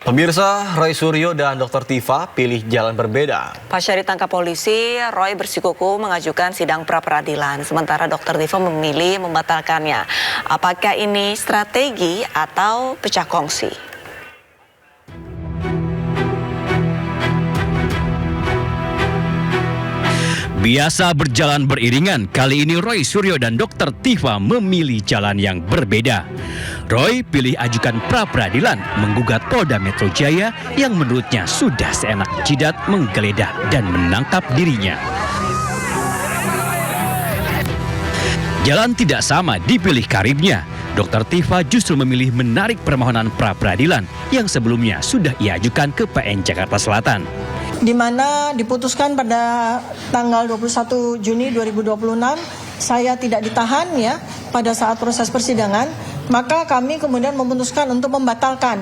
Pemirsa, Roy Suryo dan Dr. Tifa pilih jalan berbeda. Pasca ditangkap polisi, Roy bersikukuh mengajukan sidang pra-peradilan, sementara Dr. Tifa memilih membatalkannya. Apakah ini strategi atau pecah kongsi? Biasa berjalan beriringan, kali ini Roy Suryo dan Dr. Tifa memilih jalan yang berbeda. Roy pilih ajukan pra-peradilan menggugat Polda Metro Jaya yang menurutnya sudah seenak jidat menggeledah dan menangkap dirinya. Jalan tidak sama dipilih karibnya. Dr. Tifa justru memilih menarik permohonan pra-peradilan yang sebelumnya sudah ia ajukan ke PN Jakarta Selatan. Di mana diputuskan pada tanggal 21 Juni 2026 saya tidak ditahan ya pada saat proses persidangan, maka kami kemudian memutuskan untuk membatalkan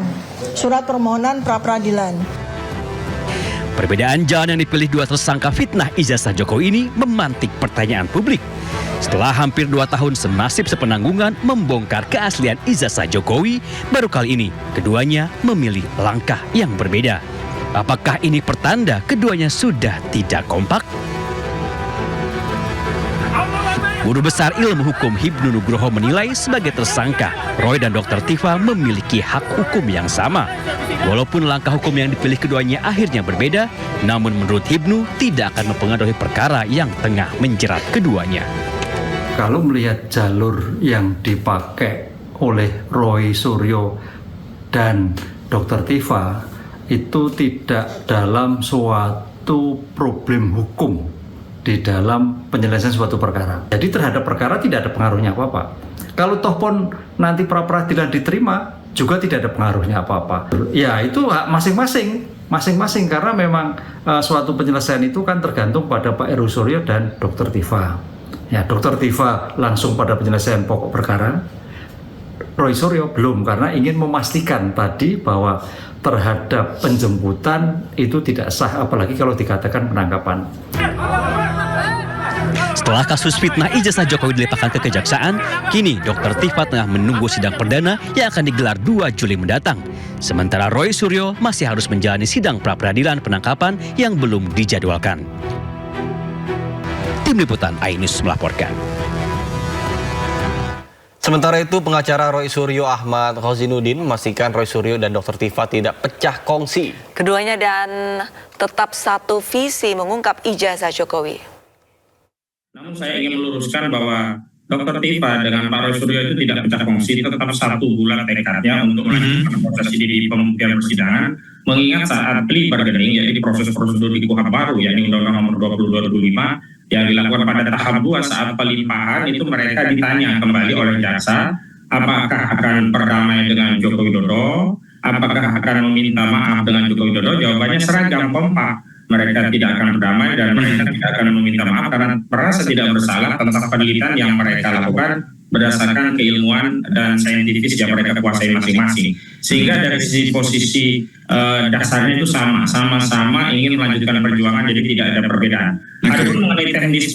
surat permohonan pra-peradilan. Perbedaan jalan yang dipilih dua tersangka fitnah ijazah Jokowi ini memantik pertanyaan publik. Setelah hampir 2 tahun senasib sepenanggungan membongkar keaslian ijazah Jokowi, baru kali ini keduanya memilih langkah yang berbeda. Apakah ini pertanda keduanya sudah tidak kompak? Guru Besar Ilmu Hukum Hibnu Nugroho menilai sebagai tersangka, Roy dan Dr. Tifa memiliki hak hukum yang sama. Walaupun langkah hukum yang dipilih keduanya akhirnya berbeda, namun menurut Hibnu tidak akan mempengaruhi perkara yang tengah menjerat keduanya. Kalau melihat jalur yang dipakai oleh Roy Suryo dan Dr. Tifa, itu tidak dalam suatu problem hukum di dalam penyelesaian suatu perkara. Jadi terhadap perkara tidak ada pengaruhnya apa-apa. Kalau toh pun nanti pra-peradilan diterima, juga tidak ada pengaruhnya apa-apa. Ya itu hak masing-masing karena memang suatu penyelesaian itu kan tergantung pada Pak Roy Suryo dan Dr. Tifa. Ya, Dr. Tifa langsung pada penyelesaian pokok perkara. Roy Suryo belum, karena ingin memastikan tadi bahwa terhadap penjemputan itu tidak sah, apalagi kalau dikatakan penangkapan. Setelah kasus fitnah ijazah Jokowi dilimpahkan ke Kejaksaan, kini Dr. Tifa tengah menunggu sidang perdana yang akan digelar 2 Juli mendatang. Sementara Roy Suryo masih harus menjalani sidang pra-peradilan penangkapan yang belum dijadwalkan. Tim Liputan iNews melaporkan. Sementara itu, pengacara Roy Suryo Ahmad Khozinuddin memastikan Roy Suryo dan Dr. Tifa tidak pecah kongsi. Keduanya dan tetap satu visi mengungkap ijazah Jokowi. Namun saya ingin meluruskan bahwa Dr. Tifa dengan Pak Roy Suryo itu tidak pecah kongsi, tetap satu bulan tekadnya untuk melanjutkan proses ini di pembuktian persidangan, mengingat saat plea bargaining, yaitu proses prosedur di KUHP baru, yakni Undang-Undang Nomor 20/2005, yang dilakukan pada tahap 2 saat pelimpahan, itu mereka ditanya kembali oleh jaksa, apakah akan berdamai dengan Joko Widodo, apakah akan meminta maaf dengan Joko Widodo. Jawabannya seragam, kompak. Mereka tidak akan berdamai dan mereka tidak akan meminta maaf karena merasa tidak bersalah tentang penelitian yang mereka lakukan berdasarkan keilmuan dan saintifis yang mereka kuasai masing-masing. Sehingga dari sisi posisi dasarnya itu sama-sama ingin melanjutkan perjuangan, jadi tidak ada perbedaan. Adapun mengenai teknis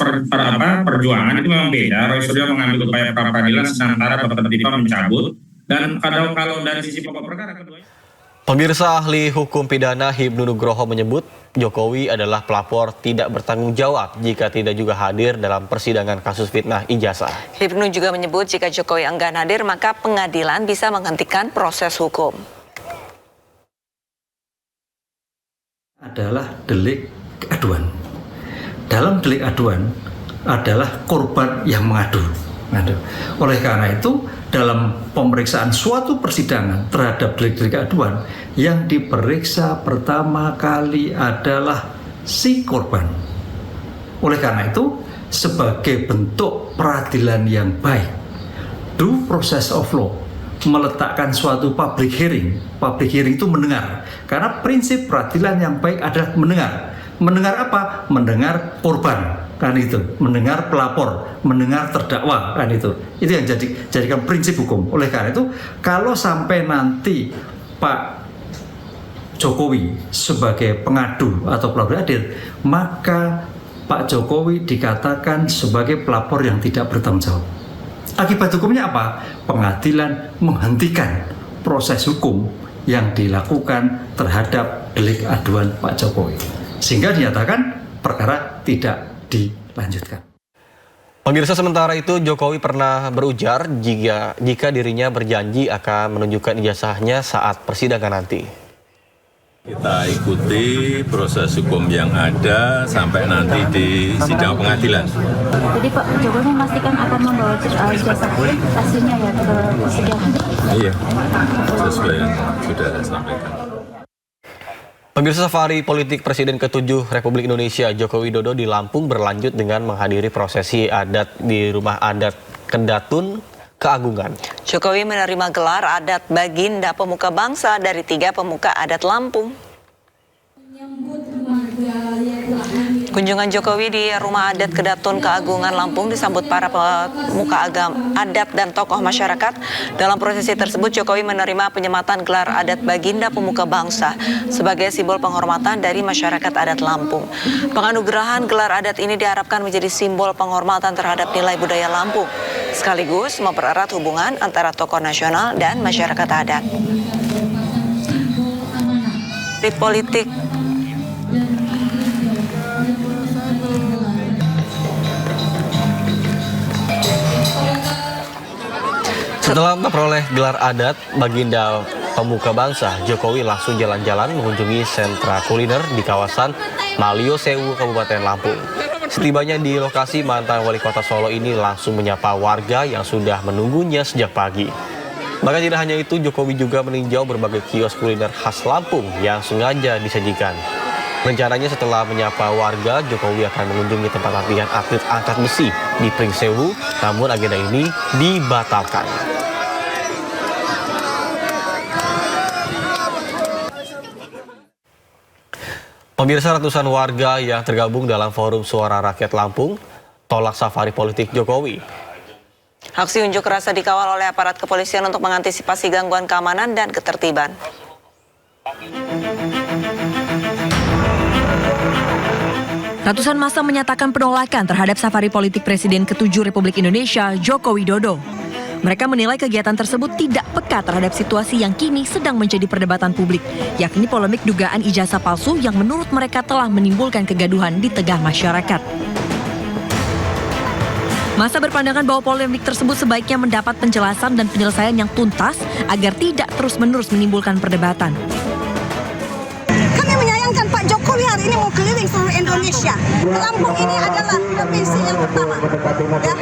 perjuangan itu memang beda. Roy Suryo mengambil upaya pra-peradilan, sementara Dr. Tifa mencabut. Dan kalau dari sisi pokok perkara keduanya. Pemirsa, ahli hukum pidana Hibnu Nugroho menyebut Jokowi adalah pelapor tidak bertanggung jawab jika tidak juga hadir dalam persidangan kasus fitnah ijazah. Hibnu juga menyebut jika Jokowi enggan hadir, maka pengadilan bisa menghentikan proses hukum. Adalah delik aduan. Dalam delik aduan adalah korban yang mengadu. Oleh karena itu, dalam pemeriksaan suatu persidangan terhadap delik-delik aduan, yang diperiksa pertama kali adalah si korban. Oleh karena itu, sebagai bentuk peradilan yang baik, due process of law meletakkan suatu public hearing. Public hearing itu mendengar, karena prinsip peradilan yang baik adalah mendengar. Mendengar apa? Mendengar korban, kan itu. Mendengar pelapor, mendengar terdakwa, kan itu. Itu yang jadikan prinsip hukum. Oleh karena itu, kalau sampai nanti Pak Jokowi sebagai pengadu atau pelapor hadir, maka Pak Jokowi dikatakan sebagai pelapor yang tidak bertanggung jawab. Akibat hukumnya apa? Pengadilan menghentikan proses hukum yang dilakukan terhadap delik aduan Pak Jokowi. Sehingga dinyatakan perkara tidak dilanjutkan. Pemirsa, sementara itu Jokowi pernah berujar jika dirinya berjanji akan menunjukkan ijazahnya saat persidangan nanti. Kita ikuti proses hukum yang ada sampai nanti di sidang pengadilan. Jadi Pak Jokowi memastikan akan membawa ijazah hasilnya ya ke persidangan. Iya, sesuai yang sudah saya sampaikan. Pemirsa, safari politik Presiden ke-7 Republik Indonesia Joko Widodo di Lampung berlanjut dengan menghadiri prosesi adat di Rumah Adat Kendatun Keagungan. Jokowi menerima gelar adat Baginda Pemuka Bangsa dari 3 pemuka adat Lampung. Kunjungan Jokowi di Rumah Adat Kendatun Keagungan Lampung disambut para pemuka adat dan tokoh masyarakat. Dalam prosesi tersebut, Jokowi menerima penyematan gelar adat Baginda Pemuka Bangsa sebagai simbol penghormatan dari masyarakat adat Lampung. Penganugerahan gelar adat ini diharapkan menjadi simbol penghormatan terhadap nilai budaya Lampung, sekaligus mempererat hubungan antara tokoh nasional dan masyarakat adat. Di politik Setelah memperoleh gelar adat Baginda Pemuka Bangsa, Jokowi langsung jalan-jalan mengunjungi sentra kuliner di kawasan Malio Sewu, Kabupaten Lampung. Setibanya di lokasi, mantan wali kota Solo ini langsung menyapa warga yang sudah menunggunya sejak pagi. Bahkan tidak hanya itu, Jokowi juga meninjau berbagai kios kuliner khas Lampung yang sengaja disajikan. Rencananya setelah menyapa warga, Jokowi akan mengunjungi tempat latihan atlet angkat besi di Pringsewu, namun agenda ini dibatalkan. Pemirsa, ratusan warga yang tergabung dalam Forum Suara Rakyat Lampung tolak safari politik Jokowi. Aksi unjuk rasa dikawal oleh aparat kepolisian untuk mengantisipasi gangguan keamanan dan ketertiban. Ratusan massa menyatakan penolakan terhadap safari politik Presiden ke-7 Republik Indonesia, Joko Widodo. Mereka menilai kegiatan tersebut tidak peka terhadap situasi yang kini sedang menjadi perdebatan publik, yakni polemik dugaan ijazah palsu yang menurut mereka telah menimbulkan kegaduhan di tengah masyarakat. Massa berpandangan bahwa polemik tersebut sebaiknya mendapat penjelasan dan penyelesaian yang tuntas agar tidak terus-menerus menimbulkan perdebatan. Kami menyayangkan Pak Jokowi hari ini mau keliling seluruh Indonesia. Lampung ini adalah provinsi yang pertama. Ya.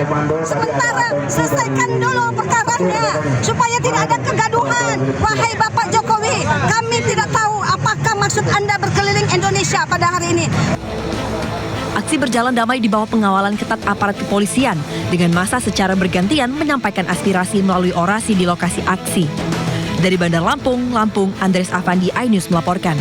Sementara selesaikan dulu perkaranya supaya tidak ada kegaduhan. Wahai Bapak Jokowi, kami tidak tahu apakah maksud Anda berkeliling Indonesia pada hari ini. Aksi berjalan damai di bawah pengawalan ketat aparat kepolisian dengan massa secara bergantian menyampaikan aspirasi melalui orasi di lokasi aksi. Dari Bandar Lampung, Andres Afandi, iNews melaporkan.